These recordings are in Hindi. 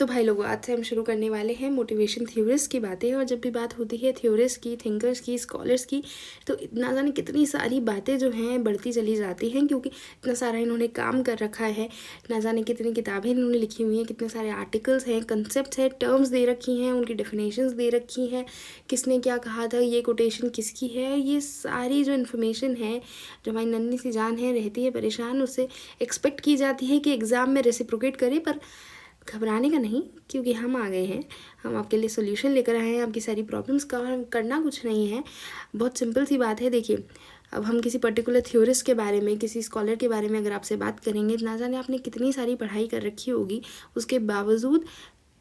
तो भाई लोगों, आज से हम शुरू करने वाले हैं मोटिवेशन थ्योरिस्ट की बातें। और जब भी बात होती है थ्योरिस्ट की, थिंकर्स की, स्कॉलर्स की, तो ना जाने कितनी सारी बातें जो हैं बढ़ती चली जाती हैं, क्योंकि इतना सारा इन्होंने काम कर रखा है। ना जाने कितनी किताबें इन्होंने लिखी हुई हैं, कितने सारे आर्टिकल्स हैं, कंसेप्ट हैं, टर्म्स दे रखी हैं, उनकी डेफिनेशंस दे रखी हैं, किसने क्या कहा था, ये कोटेशन किसकी है। ये सारी जो इन्फॉर्मेशन है, जो हमारी नन्ही सी जान है रहती है परेशान, उससे एक्सपेक्ट की जाती है कि एग्ज़ाम में रेसिप्रोकेट करे। पर घबराने का नहीं, क्योंकि हम आ गए हैं। हम आपके लिए सोल्यूशन लेकर आए हैं। आपकी सारी प्रॉब्लम्स का करना कुछ नहीं है, बहुत सिंपल सी बात है। देखिए, अब हम किसी पर्टिकुलर थ्योरिस्ट के बारे में, किसी स्कॉलर के बारे में अगर आपसे बात करेंगे, ना जाने आपने कितनी सारी पढ़ाई कर रखी होगी, उसके बावजूद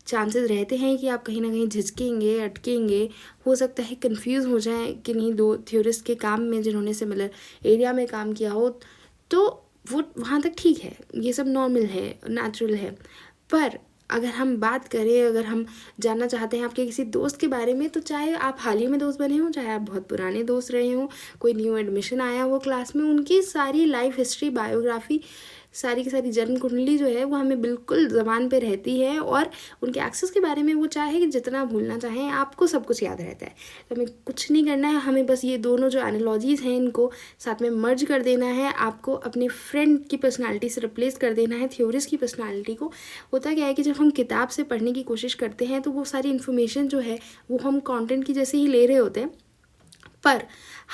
चांसेस रहते हैं कि आप कहीं ना कहीं झिझकेंगे, अटकेंगे, हो सकता है कंफ्यूज हो जाएं कि नहीं दो थ्योरिस्ट के काम में जिन्होंने सिमिलर एरिया में काम किया हो, तो वो वहाँ तक ठीक है, ये सब नॉर्मल है, नेचुरल है। पर अगर हम बात करें, अगर हम जानना चाहते हैं आपके किसी दोस्त के बारे में, तो चाहे आप हाल ही में दोस्त बने हों, चाहे आप बहुत पुराने दोस्त रहे हों, कोई न्यू एडमिशन आया हो क्लास में, उनकी सारी लाइफ हिस्ट्री, बायोग्राफी, सारी की सारी जन्म कुंडली जो है वो हमें बिल्कुल ज़बान पे रहती है। और उनके एक्सेस के बारे में वो चाहे कि जितना भूलना चाहें, आपको सब कुछ याद रहता है। तो हमें कुछ नहीं करना है, हमें बस ये दोनों जो एनालॉजीज़ हैं इनको साथ में मर्ज कर देना है। आपको अपने फ्रेंड की पर्सनालिटी से रिप्लेस कर देना है थ्योरिस्ट की पर्सनालिटी को। होता क्या है कि जब हम किताब से पढ़ने की कोशिश करते हैं तो वो सारी इन्फॉर्मेशन जो है वो हम कंटेंट की जैसे ही ले रहे होते हैं, पर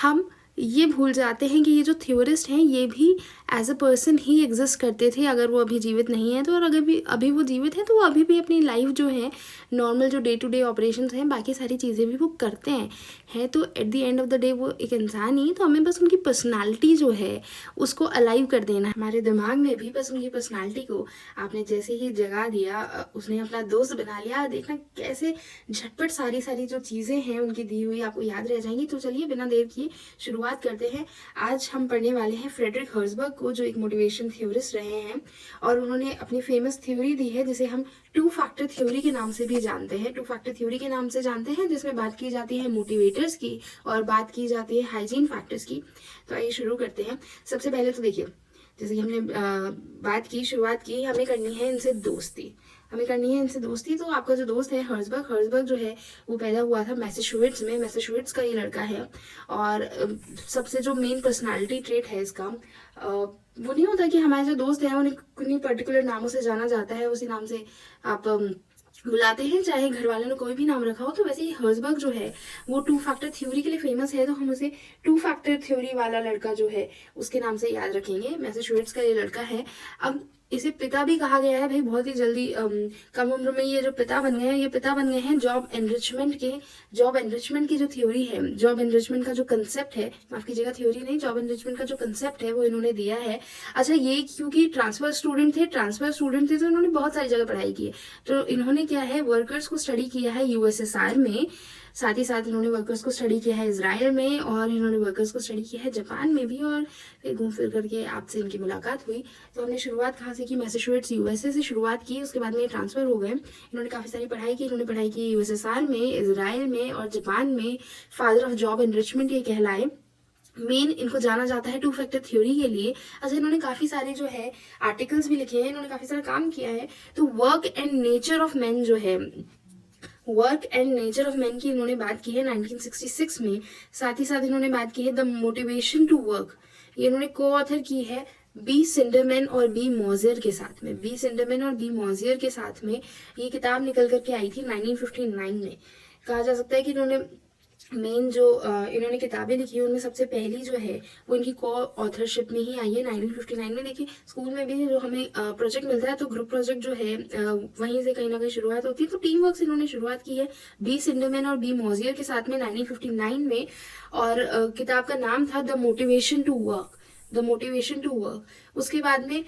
हम ये भूल जाते हैं कि ये जो थ्योरिस्ट हैं ये भी एज अ पर्सन ही एग्जिस्ट करते थे, अगर वो अभी जीवित नहीं है तो। और अगर भी अभी वो जीवित हैं तो वो अभी भी अपनी लाइफ जो है, नॉर्मल जो डे टू डे ऑपरेशंस हैं, बाकी सारी चीज़ें भी वो करते हैं तो at the end of the day वो एक इंसान ही। तो हमें बस उनकी पर्सनालिटी जो है उसको अलाइव कर देना है हमारे दिमाग में भी। बस उनकी पर्सनालिटी को आपने जैसे ही जगा दिया, उसने अपना दोस्त बना लिया, देखना कैसे झटपट सारी सारी जो चीज़ें हैं उनकी दी हुई आपको याद रह जाएंगी। तो चलिए बिना देर किए शुरुआत करते हैं। आज हम पढ़ने वाले हैं फ्रेडरिक हर्ज़बर्ग को, जो एक मोटिवेशन थ्योरिस्ट रहे हैं, और उन्होंने अपनी फेमस थ्योरी दी है जिसे हम टू फैक्टर थ्योरी के नाम से भी जानते हैं। टू फैक्टर थ्योरी के नाम से जानते हैं, जिसमें बात की जाती है मोटिवेटर्स की और बात की जाती है हाइजीन फैक्टर्स की। तो आइए शुरू करते हैं। सबसे पहले तो देखिए, जैसे कि हमने बात की, शुरुआत की, हमें करनी है इनसे दोस्ती। तो आपका जो दोस्त है हर्ज़बर्ग जो है वो पैदा हुआ था मैसाचुसेट्स में। मैसाचुसेट्स का ये लड़का है। और सबसे जो मेन पर्सनालिटी ट्रेट है इसका, वो नहीं होता कि हमारे जो दोस्त हैं उन्हें किन्हीं पर्टिकुलर नामों से जाना जाता है, उसी नाम से आप बुलाते हैं, चाहे घर वालों ने कोई भी नाम रखा हो। तो वैसे ही हर्ज़बर्ग जो है वो टू फैक्टर थ्योरी के लिए फेमस है, तो हम उसे टू फैक्टर थ्योरी वाला लड़का जो है उसके नाम से याद रखेंगे। मैसाचुसेट्स का ये लड़का है। अब इसे पिता भी कहा गया है भाई, बहुत ही जल्दी कम उम्र में ये जो पिता बन गए हैं, ये पिता बन गए हैं जॉब एनरिचमेंट के। जॉब एनरिचमेंट की जो थ्योरी है, जॉब एनरिचमेंट का जो कंसेप्ट है, माफ कीजिएगा थ्योरी नहीं, जॉब एनरिचमेंट का जो कंसेप्ट है वो इन्होंने दिया है। अच्छा, ये क्योंकि ट्रांसफर स्टूडेंट थे तो इन्होंने बहुत सारी जगह पढ़ाई की है। तो इन्होंने क्या है, वर्कर्स को स्टडी किया है यूएसएसआर में, साथ ही साथ इन्होंने वर्कर्स को स्टडी किया है इजराइल में, और इन्होंने वर्कर्स को स्टडी किया है जापान में भी। और फिर घूम फिर करके आपसे इनकी मुलाकात हुई। तो हमने शुरुआत कहाँ से की, मैसाचुसेट्स यूएसए से शुरुआत की, उसके बाद में ये ट्रांसफ़र हो गए। इन्होंने काफ़ी सारी पढ़ाई की। इन्होंने पढ़ाई की यूएसएसआर में, इजराइल में और जापान में। फादर ऑफ जॉब एनरिचमेंट ये कहलाए। मेन इनको जाना जाता है टू फैक्टर थ्योरी के लिए। अच्छा, इन्होंने काफ़ी सारे जो है आर्टिकल्स भी लिखे हैं, इन्होंने काफ़ी सारा काम किया है। तो work and nature of man जो है, work and nature of man की इन्होंने बात की है 1966 में। साथ ही साथ इन्होंने बात की है द मोटिवेशन टू वर्क, ये इन्होंने को ऑथर की है बी सिंडरमैन और बी मॉजियर के साथ में। बी सिंडरमैन और बी मॉजियर के साथ में ये किताब निकल करके आई थी 1959 में। कहा जा सकता है कि इन्होंने मेन जो इन्होंने किताबें लिखी है उनमें सबसे पहली जो है वो इनकी को ऑथरशिप में ही आई है 1959 में। देखिए, स्कूल में भी जो हमें प्रोजेक्ट मिलता है तो ग्रुप प्रोजेक्ट जो है वहीं से कहीं ना कहीं शुरुआत होती है। तो टीम वर्क से इन्होंने शुरुआत की है बी सिंडरमैन और बी मॉजियर के साथ में 1959 में। और किताब का नाम था the motivation to work, the motivation to work. उसके बाद में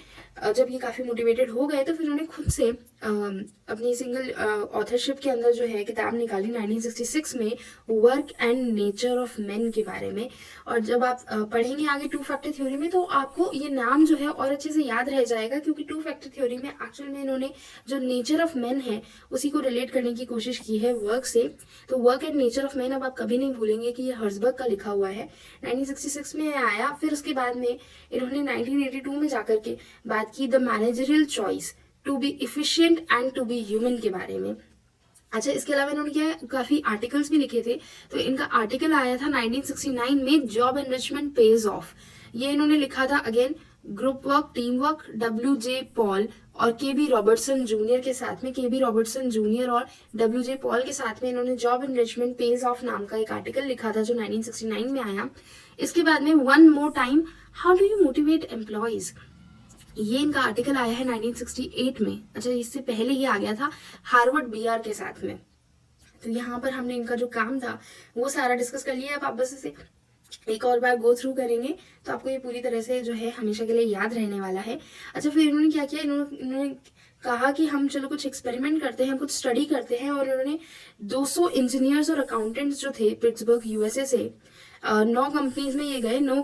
जब ये काफ़ी मोटिवेटेड हो गए तो फिर उन्होंने खुद से अपनी सिंगल ऑथरशिप के अंदर जो है किताब निकाली 1966 में, work and nature of man के बारे में। और जब आप पढ़ेंगे आगे टू फैक्टर थ्योरी में तो आपको ये नाम जो है और अच्छे से याद रह जाएगा, क्योंकि टू फैक्टर थ्योरी में एक्चुअल में इन्होंने जो नेचर ऑफ मैन है उसी को रिलेट करने की कोशिश की है वर्क से। तो work and nature of man अब आप कभी नहीं भूलेंगे कि ये हर्ज़बर्ग का लिखा हुआ है, 1966 में आया। फिर उसके बाद में इन्होंने 1982 में जाकर के बात की the managerial choice to be efficient and to be human के बारे में। अच्छा, इसके अलावा इन्होंने क्या है, काफ़ी आर्टिकल्स भी लिखे थे। तो इनका आर्टिकल आया था 1969 में, जॉब एनरिचमेंट पेज ऑफ। ये इन्होंने लिखा था again group work, team work, W J. Paul और के.बी. रॉबर्टसन जूनियर के साथ में, के.बी. रॉबर्टसन जूनियर और डब्ल्यू.जे. पॉल के साथ में इन्होंने जॉब एनरिचमेंट पेज ऑफ नाम का एक आर्टिकल लिखा था जो 1969 में आया। इसके बाद में one more time, how do you motivate employees, ये इनका आर्टिकल आया है 1968 में। अच्छा, इससे पहले ही आ गया था हार्वर्ड बीआर के साथ में। तो यहाँ पर हमने इनका जो काम था वो सारा डिस्कस कर लिया। अब आप बस इसे एक और बार गो थ्रू करेंगे तो आपको ये पूरी तरह से जो है हमेशा के लिए याद रहने वाला है। अच्छा, फिर इन्होंने क्या किया, इन्होंने कहा कि हम चलो कुछ एक्सपेरिमेंट करते हैं, कुछ स्टडी करते हैं, और इन्होंने 200 इंजीनियर्स और अकाउंटेंट्स जो थे पिट्सबर्ग यूएसए से 9 कंपनीज में ये गए, 9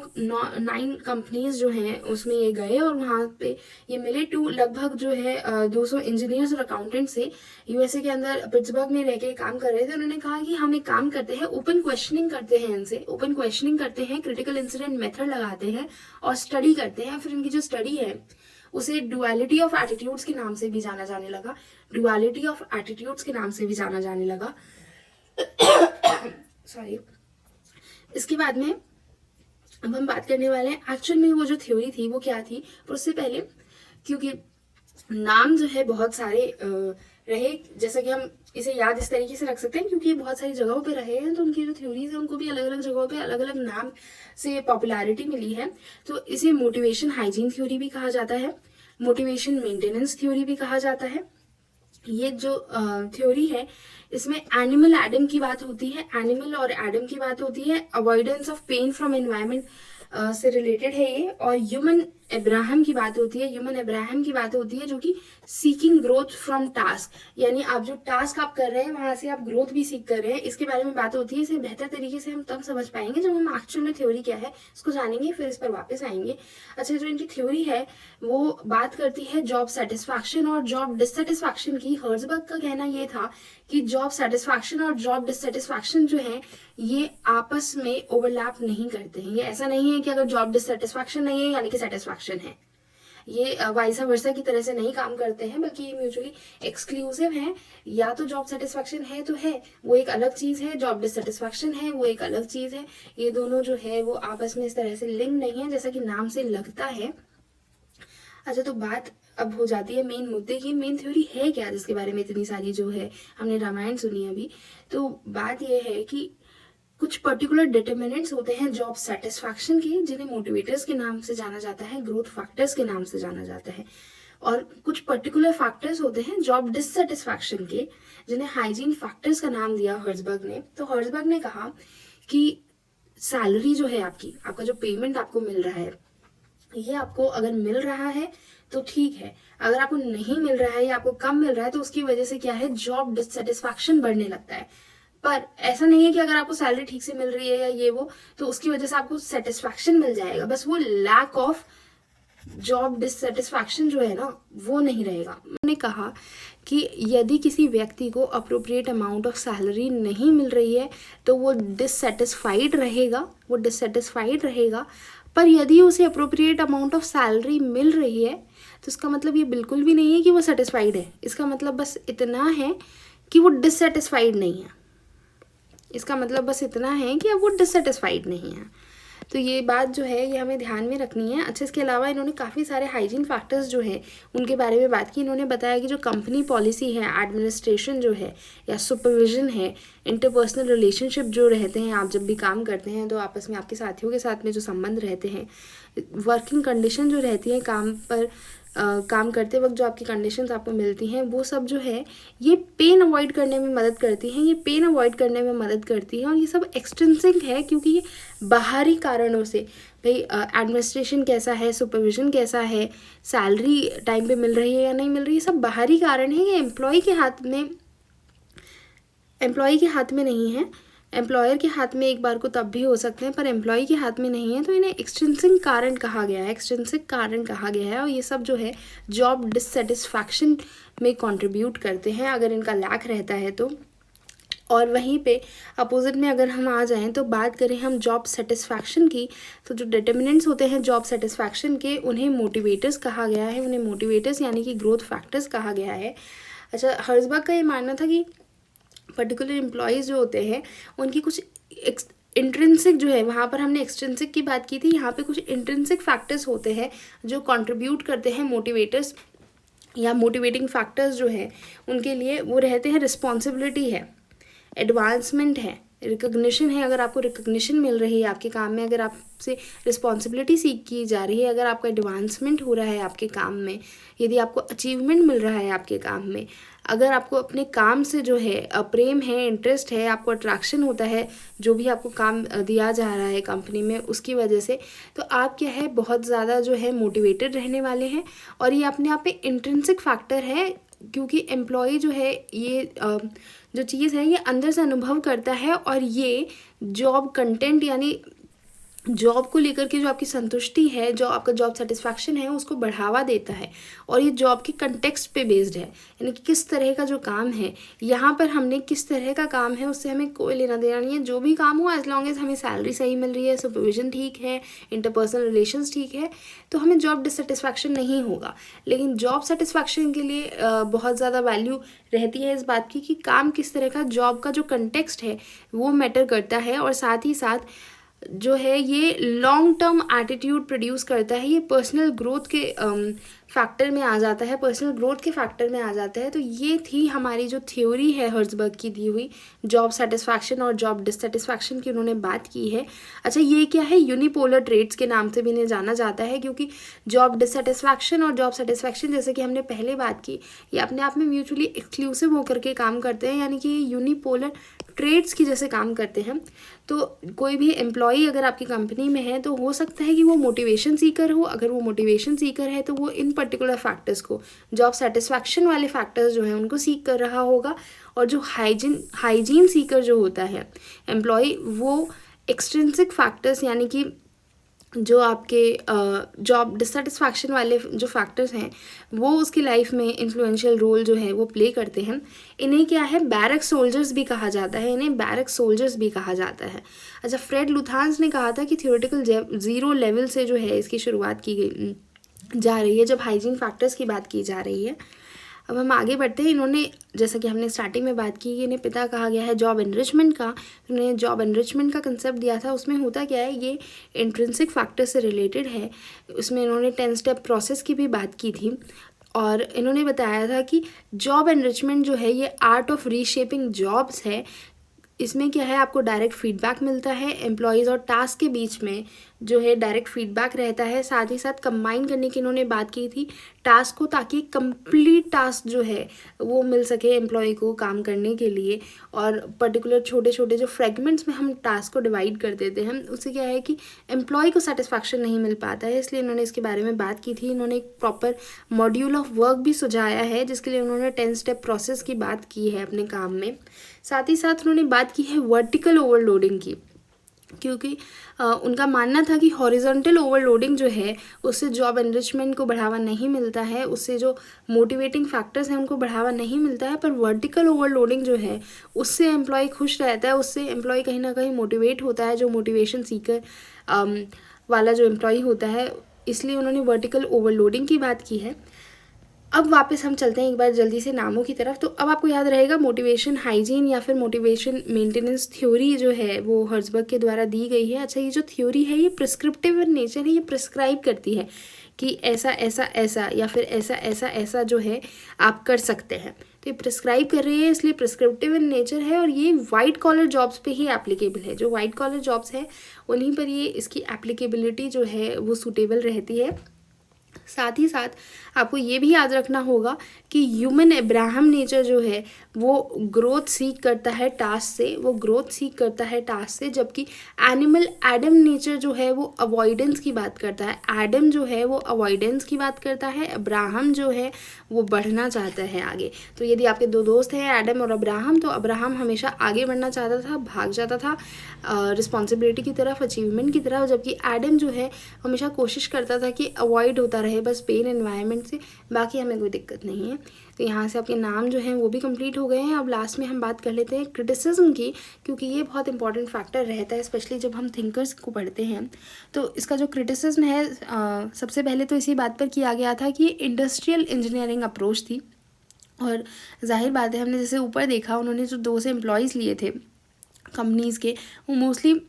कंपनीज जो हैं उसमें ये गए और वहाँ पे ये मिले टू लगभग जो है 200 इंजीनियर्स और अकाउंटेंट से यूएसए के अंदर पिट्सबर्ग में रह के काम कर रहे थे। उन्होंने कहा कि हम एक काम करते हैं, ओपन क्वेश्चनिंग करते हैं, इनसे ओपन क्वेश्चनिंग करते हैं, क्रिटिकल इंसिडेंट मेथड लगाते हैं और स्टडी करते हैं। फिर इनकी जो स्टडी है उसे डुअलिटी ऑफ एटीट्यूड्स के नाम से भी जाना जाने लगा, डुअलिटी ऑफ एटीट्यूड्स के नाम से भी जाना जाने लगा। सॉरी। इसके बाद में अब हम बात करने वाले हैं एक्चुअल में वो जो थ्योरी थी वो क्या थी। पर उससे पहले, क्योंकि नाम जो है बहुत सारे रहे, जैसा कि हम इसे याद इस तरीके से रख सकते हैं क्योंकि ये बहुत सारी जगहों पे रहे हैं, तो उनकी जो थ्योरीज है उनको भी अलग अलग जगहों पे अलग अलग नाम से पॉपुलैरिटी मिली है। तो इसे मोटिवेशन हाइजीन थ्योरी भी कहा जाता है, मोटिवेशन मेंटेनेंस थ्योरी भी कहा जाता है। ये जो थ्योरी है इसमें एनिमल एडम की बात होती है, एनिमल और एडम की बात होती है, avoidance of pain from environment से रिलेटेड है ये, और ह्यूमन अब्राहम की बात होती है, ह्यूमन अब्राहम की बात होती है जो कि सीकिंग ग्रोथ फ्रॉम टास्क, यानी आप जो टास्क आप कर रहे हैं वहां से आप ग्रोथ भी सीख कर रहे हैं, इसके बारे में बात होती है। इसे बेहतर तरीके से हम तब समझ पाएंगे जब हम एक्चुअल में थ्योरी क्या है इसको जानेंगे, फिर इस पर वापस आएंगे। अच्छा, जो इनकी थ्योरी है वो बात करती है जॉब सेटिस्फैक्शन और जॉब डिससेटिस्फैक्शन की। हर्जबर्ग का कहना ये था कि जॉब सेटिस्फैक्शन और जॉब डिससेटिस्फैक्शन जो है ये आपस में ओवरलैप नहीं करते हैं। ये ऐसा नहीं है कि अगर जॉब डिससेटिस्फैक्शन नहीं है यानी कि सेटिस्फैक्शन है, ये वाइसा वर्सा की तरह से नहीं काम करते हैं, बल्कि ये म्यूचुअली एक्सक्लूसिव हैं। या तो जॉब सेटिस्फैक्शन है तो है, वो एक अलग चीज़ है, जॉब डिससेटिस्फैक्शन है वो एक अलग चीज़ है। ये दोनों जो है वो आपस में इस तरह से लिंक नहीं है जैसा कि नाम से लगता है। अच्छा, तो बात अब हो जाती है मेन मुद्दे की, मेन थ्योरी है क्या जिसके बारे में इतनी सारी जो है हमने रामायण सुनी अभी। तो बात यह है कि कुछ पर्टिकुलर डिटर्मिनेंट्स होते हैं जॉब सेटिस्फैक्शन के, जिन्हें मोटिवेटर्स के नाम से जाना जाता है, ग्रोथ फैक्टर्स के नाम से जाना जाता है, और कुछ पर्टिकुलर फैक्टर्स होते हैं जॉब डिससेटिस्फैक्शन के, जिन्हें हाइजीन फैक्टर्स का नाम दिया हर्जबर्ग ने। तो हर्जबर्ग ने कहा कि सैलरी जो है आपका जो पेमेंट आपको मिल रहा है, ये आपको अगर मिल रहा है तो ठीक है, अगर आपको नहीं मिल रहा है या आपको कम मिल रहा है तो उसकी वजह से क्या है, जॉब डिससेटिस्फैक्शन बढ़ने लगता है। पर ऐसा नहीं है कि अगर आपको सैलरी ठीक से मिल रही है या ये वो तो उसकी वजह से आपको सेटिस्फैक्शन मिल जाएगा, बस वो लैक ऑफ जॉब डिससेटिस्फैक्शन जो है ना वो नहीं रहेगा। मैंने कहा कि यदि किसी व्यक्ति को अप्रोप्रिएट अमाउंट ऑफ सैलरी नहीं मिल रही है तो वो डिससेटिस्फाइड रहेगा, पर यदि उसे अप्रोप्रिएट अमाउंट ऑफ सैलरी मिल रही है तो इसका मतलब ये बिल्कुल भी नहीं है कि वो सेटिस्फाइड है, इसका मतलब बस इतना है कि वो डिससेटिस्फाइड नहीं है, इसका मतलब बस इतना है कि अब वो डिससेटिस्फाइड नहीं है। तो ये बात जो है ये हमें ध्यान में रखनी है। अच्छा, इसके अलावा इन्होंने काफ़ी सारे हाइजीन फैक्टर्स जो है उनके बारे में बात की। इन्होंने बताया कि जो कंपनी पॉलिसी है, एडमिनिस्ट्रेशन जो है या सुपरविजन है, इंटरपर्सनल रिलेशनशिप जो रहते हैं, आप जब भी काम करते हैं तो आपस में आपके साथियों के साथ में जो संबंध रहते हैं, वर्किंग कंडीशन जो रहती है काम पर काम करते वक्त जो आपकी कंडीशंस आपको मिलती हैं, वो सब जो है ये पेन अवॉइड करने में मदद करती हैं, और ये सब एक्सट्रिंसिक है क्योंकि ये बाहरी कारणों से, भाई एडमिनिस्ट्रेशन कैसा है, सुपरविजन कैसा है, सैलरी टाइम पे मिल रही है या नहीं मिल रही है, सब बाहरी कारण है। ये एम्प्लॉय के हाथ में नहीं है, एम्प्लॉयर के हाथ में एक बार को तब भी हो सकते हैं पर एम्प्लॉय के हाथ में नहीं है। तो इन्हें एक्सट्रिंसिक कारण कहा गया है, और ये सब जो है जॉब डिससेटिस्फैक्शन में कंट्रीब्यूट करते हैं अगर इनका लैक रहता है तो। और वहीं पे अपोजिट में अगर हम आ जाएं तो बात करें हम जॉब सेटिस्फैक्शन की, तो जो डिटर्मिनेंट्स होते हैं जॉब सेटिस्फैक्शन के उन्हें मोटिवेटर्स कहा गया है, उन्हें मोटिवेटर्स यानी कि ग्रोथ फैक्टर्स कहा गया है। अच्छा, हर्जबर्ग का ये मानना था कि पर्टिकुलर एम्प्लॉयज़ जो होते हैं उनकी कुछ इंट्रिंसिक जो है, वहाँ पर हमने एक्सट्रिंसिक की बात की थी, यहाँ पे कुछ इंट्रिंसिक फैक्टर्स होते हैं जो कंट्रीब्यूट करते हैं मोटिवेटर्स या मोटिवेटिंग फैक्टर्स जो है उनके लिए, वो रहते हैं रिस्पॉन्सिबिलिटी है, एडवांसमेंट है, रिकग्निशन है। अगर आपको रिकग्निशन मिल रही है आपके काम में, अगर आपसे रिस्पॉन्सिबिलिटी सीख की जा रही है, अगर आपका एडवांसमेंट हो रहा है आपके काम में, यदि आपको अचीवमेंट मिल रहा है आपके काम में, अगर आपको अपने काम से जो है प्रेम है, इंटरेस्ट है, आपको अट्रैक्शन होता है जो भी आपको काम दिया जा रहा है कंपनी में उसकी वजह से, तो आप क्या है बहुत ज़्यादा जो है मोटिवेटेड रहने वाले हैं। और ये अपने आप में इंट्रिंसिक फैक्टर है, क्योंकि एम्प्लॉय जो है ये जो चीज़ है ये अंदर से अनुभव करता है, और ये जॉब कंटेंट यानी जॉब को लेकर के जो आपकी संतुष्टि है, जो आपका जॉब सेटिस्फैक्शन है, उसको बढ़ावा देता है। और ये जॉब के कंटेक्स्ट पे बेस्ड है, यानी कि किस तरह का जो काम है, यहाँ पर हमने किस तरह का काम है उससे हमें कोई लेना देना नहीं है। जो भी काम हो, एज लॉन्ग एज हमें सैलरी सही मिल रही है, सुपरविजन ठीक है, इंटरपर्सनल रिलेशंस ठीक है, तो हमें जॉब डिससेटिस्फैक्शन नहीं होगा। लेकिन जॉब सेटिस्फैक्शन के लिए बहुत ज़्यादा वैल्यू रहती है इस बात की कि काम किस तरह का, जॉब का जो कंटेक्स्ट है वो मैटर करता है। और साथ ही साथ जो है ये लॉन्ग टर्म एटीट्यूड प्रोड्यूस करता है, ये पर्सनल ग्रोथ के फैक्टर में आ जाता है, पर्सनल ग्रोथ के फैक्टर में आ जाता है। तो ये थी हमारी जो थ्योरी है हर्जबर्ग की दी हुई, जॉब सेटिस्फैक्शन और जॉब डिससेटिस्फैक्शन की उन्होंने बात की है। अच्छा, ये क्या है, यूनिपोलर ट्रेट्स के नाम से भी इन्हें जाना जाता है, क्योंकि जॉब डिससेटिस्फैक्शन और जॉब सेटिस्फैक्शन, जैसे कि हमने पहले बात की, ये अपने आप में म्यूचुअली एक्सक्लूसिव होकर के काम करते हैं, यानी कि यूनिपोलर ट्रेड्स की जैसे काम करते हैं। तो कोई भी एम्प्लॉई अगर आपकी कंपनी में है तो हो सकता है कि वो मोटिवेशन सीकर हो, अगर वो मोटिवेशन सीकर है तो वो इन पर्टिकुलर फैक्टर्स को, जॉब सेटिस्फैक्शन वाले फैक्टर्स जो हैं उनको सीख कर रहा होगा। और जो हाइजीन सीकर जो होता है एम्प्लॉय, वो एक्सट्रिंसिक फैक्टर्स यानी कि जो आपके जॉब डिससेटिस्फैक्शन वाले जो फैक्टर्स हैं वो उसकी लाइफ में इन्फ्लुएंशियल रोल जो है वो प्ले करते हैं। इन्हें क्या है, बैरक सोल्जर्स भी कहा जाता है, इन्हें बैरक सोल्जर्स भी कहा जाता है। अच्छा, फ्रेड लुथांस ने कहा था कि थियोरेटिकल ज़ीरो लेवल से जो है इसकी शुरुआत की गई जा रही है, जब हाइजीन फैक्टर्स की बात की जा रही है। अब हम आगे बढ़ते हैं। इन्होंने, जैसा कि हमने स्टार्टिंग में बात की, इन्हें पिता कहा गया है जॉब एनरिचमेंट का, इन्होंने जॉब एनरिचमेंट का कंसेप्ट दिया था। उसमें होता क्या है, ये इंट्रिंसिक फैक्टर से रिलेटेड है। उसमें इन्होंने 10 स्टेप प्रोसेस की भी बात की थी, और इन्होंने बताया था कि जॉब एनरिचमेंट जो है ये आर्ट ऑफ रीशेपिंग जॉब्स है। इसमें क्या है, आपको डायरेक्ट फीडबैक मिलता है, एम्प्लॉयज़ और टास्क के बीच में जो है डायरेक्ट फीडबैक रहता है। साथ ही साथ कंबाइन करने की इन्होंने बात की थी टास्क को, ताकि कंप्लीट टास्क जो है वो मिल सके एम्प्लॉय को काम करने के लिए। और पर्टिकुलर छोटे छोटे जो फ्रेगमेंट्स में हम टास्क को डिवाइड कर देते हैं, उससे क्या है कि एम्प्लॉय को सेटिस्फैक्शन नहीं मिल पाता है, इसलिए इन्होंने इसके बारे में बात की थी। इन्होंने एक प्रॉपर मॉड्यूल ऑफ वर्क भी सुझाया है, जिसके लिए उन्होंने 10 स्टेप प्रोसेस की बात की है अपने काम में। साथ ही साथ उन्होंने बात की है वर्टिकल ओवरलोडिंग की, क्योंकि उनका मानना था कि हॉरिजॉन्टल ओवरलोडिंग जो है उससे जॉब एनरिचमेंट को बढ़ावा नहीं मिलता है, उससे जो मोटिवेटिंग फैक्टर्स हैं उनको बढ़ावा नहीं मिलता है। पर वर्टिकल ओवरलोडिंग जो है उससे एम्प्लॉय खुश रहता है, उससे एम्प्लॉय कहीं ना कहीं मोटिवेट होता है, जो मोटिवेशन सीकर वाला जो एम्प्लॉय होता है। इसलिए उन्होंने वर्टिकल ओवरलोडिंग की बात की है। अब वापस हम चलते हैं एक बार जल्दी से नामों की तरफ। तो अब आपको याद रहेगा मोटिवेशन हाइजीन या फिर मोटिवेशन मेंटेनेंस थ्योरी जो है वो हर्जबर्ग के द्वारा दी गई है। अच्छा, ये जो थ्योरी है ये प्रिस्क्रिप्टिव इन नेचर है, ये प्रिस्क्राइब करती है कि ऐसा ऐसा ऐसा या फिर ऐसा ऐसा ऐसा जो है आप कर सकते हैं। तो ये प्रिस्क्राइब कर रही है, इसलिए प्रिस्क्रिप्टिव इन नेचर है, और ये वाइट कॉलर जॉब्स पे ही एप्लीकेबल है। जो वाइट कॉलर जॉब्स है उन्हीं पर ये इसकी एप्लीकेबिलिटी जो है वो सूटेबल रहती है। साथ ही साथ आपको ये भी याद रखना होगा कि ह्यूमन अब्राहम नेचर जो है वो ग्रोथ सीख करता है टास्क से, वो ग्रोथ सीख करता है टास्क से, जबकि एनिमल एडम नेचर जो है वो अवॉइडेंस की बात करता है। एडम जो है वो अवॉइडेंस की बात करता है, अब्राहम जो है वो बढ़ना चाहता है आगे। तो यदि आपके दो दोस्त हैं एडम और अब्राहम, तो अब्राहम हमेशा आगे बढ़ना चाहता था, भाग जाता था रिस्पॉन्सिबिलिटी की तरफ, अचीवमेंट की तरफ, जबकि एडम जो है हमेशा कोशिश करता था कि अवॉइड होता रहे बस पेन एनवायरनमेंट से, बाकी हमें कोई दिक्कत नहीं है। तो यहाँ से आपके नाम जो हैं वो भी कंप्लीट हो गए हैं। अब लास्ट में हम बात कर लेते हैं क्रिटिसिज्म की, क्योंकि ये बहुत इंपॉर्टेंट फैक्टर रहता है स्पेशली जब हम थिंकर्स को पढ़ते हैं। तो इसका जो क्रिटिसिज्म है सबसे पहले तो इसी बात पर किया गया था कि इंडस्ट्रियल इंजीनियरिंग अप्रोच थी। और जाहिर बात है, हमने जैसे ऊपर देखा, उन्होंने जो 2 से एम्प्लॉयज़ लिए थे कंपनीज़ के, वो मोस्टली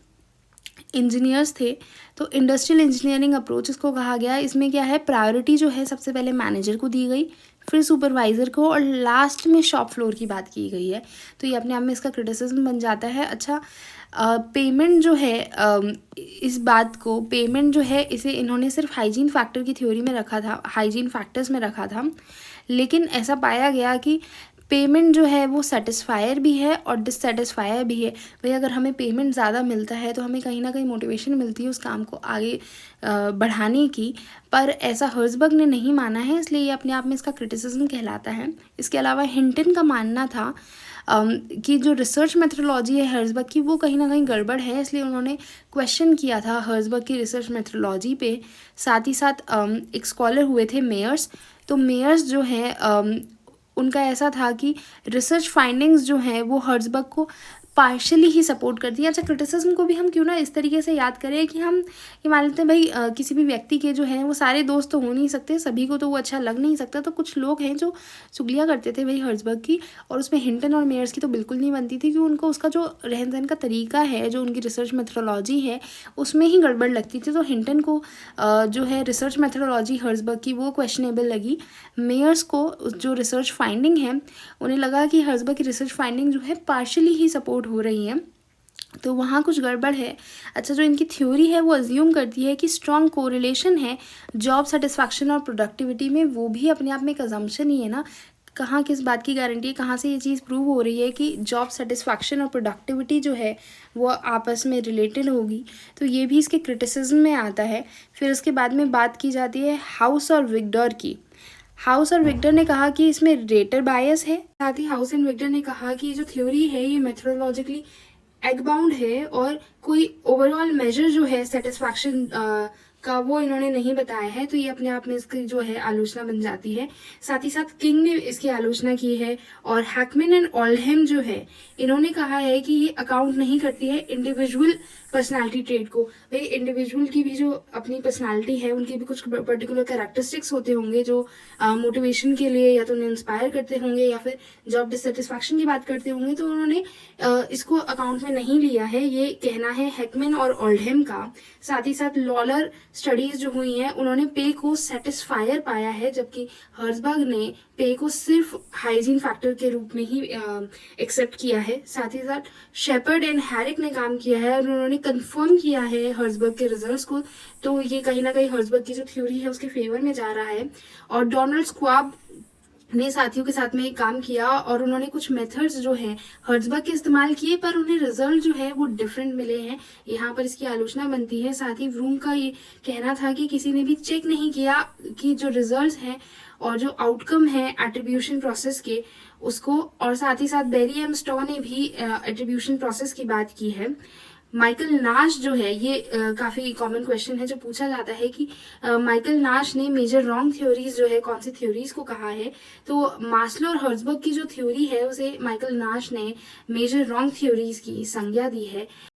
इंजीनियर्स थे। तो इंडस्ट्रियल इंजीनियरिंग अप्रोच इसको कहा गया। इसमें क्या है, प्रायोरिटी जो है सबसे पहले मैनेजर को दी गई, फिर सुपरवाइज़र को, और लास्ट में शॉप फ्लोर की बात की गई है। तो ये अपने आप में इसका क्रिटिसिज्म बन जाता है। अच्छा, पेमेंट जो है, इस बात को, पेमेंट जो है, इसे इन्होंने सिर्फ हाइजीन फैक्टर की थ्योरी में रखा था, हाइजीन फैक्टर्स में रखा था। लेकिन ऐसा पाया गया कि पेमेंट जो है वो सेटिस्फायर भी है और डिससेटिस्फायर भी है। भाई अगर हमें पेमेंट ज़्यादा मिलता है तो हमें कहीं ना कहीं मोटिवेशन मिलती है उस काम को आगे बढ़ाने की, पर ऐसा हर्ज़बर्ग ने नहीं माना है, इसलिए ये अपने आप में इसका क्रिटिसिज्म कहलाता है। इसके अलावा हिंटन का मानना था कि जो रिसर्च मेथडोलॉजी है हर्ज़बर्ग की, वो कहीं ना कहीं गड़बड़ है, इसलिए उन्होंने क्वेश्चन किया था हर्ज़बर्ग की रिसर्च मेथडोलॉजी पे। साथ ही साथ एक स्कॉलर हुए थे मेयर्स। तो मेयर्स जो है उनका ऐसा था कि रिसर्च फाइंडिंग्स जो हैं वो हर्ज़बर्ग को पार्शली ही सपोर्ट करती है। अच्छा, क्रिटिसिज्म को भी हम क्यों ना इस तरीके से याद करें कि हम ये मान लेते हैं भाई किसी भी व्यक्ति के जो हैं वो सारे दोस्त तो हो नहीं सकते, सभी को तो वो अच्छा लग नहीं सकता। तो कुछ लोग हैं जो चुगलियाँ करते थे भाई हर्ज़बर्ग की, और उसमें हिंटन और मेयर्स की तो बिल्कुल नहीं बनती थी, कि उनको उसका जो रहन सहन का तरीका है, जो उनकी रिसर्च मेथडोलॉजी है, उसमें ही गड़बड़ लगती थी। तो हिंटन को जो है रिसर्च मेथडोलॉजी हर्ज़बर्ग की वो क्वेश्चनेबल लगी। मेयर्स को जो रिसर्च फाइंडिंग है, उन्हें लगा कि हर्ज़बर्ग की रिसर्च फाइंडिंग जो है पार्शली ही सपोर्ट हो रही है, तो वहाँ कुछ गड़बड़ है। अच्छा, जो इनकी थ्योरी है वो अज्यूम करती है कि स्ट्रॉन्ग कोरिलेशन है जॉब सेटिस्फैक्शन और प्रोडक्टिविटी में। वो भी अपने आप में एक अजम्पशन ही है ना, कहाँ किस बात की गारंटी है, कहाँ से ये चीज़ प्रूव हो रही है कि जॉब सेटिस्फैक्शन और प्रोडक्टिविटी जो है वो आपस में रिलेटेड होगी। तो ये भी इसके क्रिटिसिज्म में आता है। फिर उसके बाद में बात की जाती है हाउस और विगडर की। हाउस और विक्टर ने कहा कि इसमें रेटर बायस है। साथ ही हाउस एंड विक्टर ने कहा कि जो थ्योरी है ये मेथोडोलॉजिकली एगबाउंड है, और कोई ओवरऑल मेजर जो है सेटिस्फैक्शन का वो इन्होंने नहीं बताया है। तो ये अपने आप में इसकी जो है आलोचना बन जाती है। साथ ही साथ किंग ने इसकी आलोचना की है, और हैकमैन एंड ऑल्डहैम जो है इन्होंने कहा है कि ये अकाउंट नहीं करती है इंडिविजुअल पर्सनालिटी ट्रेट को। भाई इंडिविजुअल की भी जो अपनी पर्सनालिटी है, उनके भी कुछ पर्टिकुलर कैरेक्टरिस्टिक्स होते होंगे जो मोटिवेशन के लिए या तो उन्हें इंस्पायर करते होंगे या फिर जॉब डिससेटिस्फैक्शन की बात करते होंगे। तो उन्होंने इसको अकाउंट में नहीं लिया है, ये कहना है हैकमैन और ऑल्डहैम का। साथ ही साथ लॉलर स्टडीज जो हुई हैं, उन्होंने पे को सेटिस्फायर पाया है, जबकि हर्ज़बर्ग ने पे को सिर्फ हाइजीन फैक्टर के रूप में ही एक्सेप्ट किया है। साथ ही साथ शेपर्ड एंड हैरिक ने काम किया है और उन्होंने कंफर्म किया है हर्ज़बर्ग के रिजल्ट्स को। तो ये कहीं ना कहीं हर्ज़बर्ग की जो थ्योरी है उसके फेवर में जा रहा है। और डोनाल्ड स्क्वाब ने साथियों के साथ में एक काम किया, और उन्होंने कुछ मेथड्स जो हैं हर्ज़बर्ग के इस्तेमाल किए, पर उन्हें रिजल्ट जो है वो डिफरेंट मिले हैं। यहाँ पर इसकी आलोचना बनती है। साथ ही व्रूम का ये कहना था कि किसी ने भी चेक नहीं किया कि जो रिजल्ट्स हैं और जो आउटकम है एट्रीब्यूशन प्रोसेस के उसको। और साथ ही साथ बेरी एम स्टॉ ने भी एट्रीब्यूशन प्रोसेस की बात की है। माइकल नाश जो है, ये काफ़ी कॉमन क्वेश्चन है जो पूछा जाता है कि माइकल नाश ने मेजर रॉन्ग थ्योरीज जो है कौन सी थ्योरीज को कहा है। तो मास्लो और हर्ज़बर्ग की जो थ्योरी है उसे माइकल नाश ने मेजर रॉन्ग थ्योरीज की संज्ञा दी है।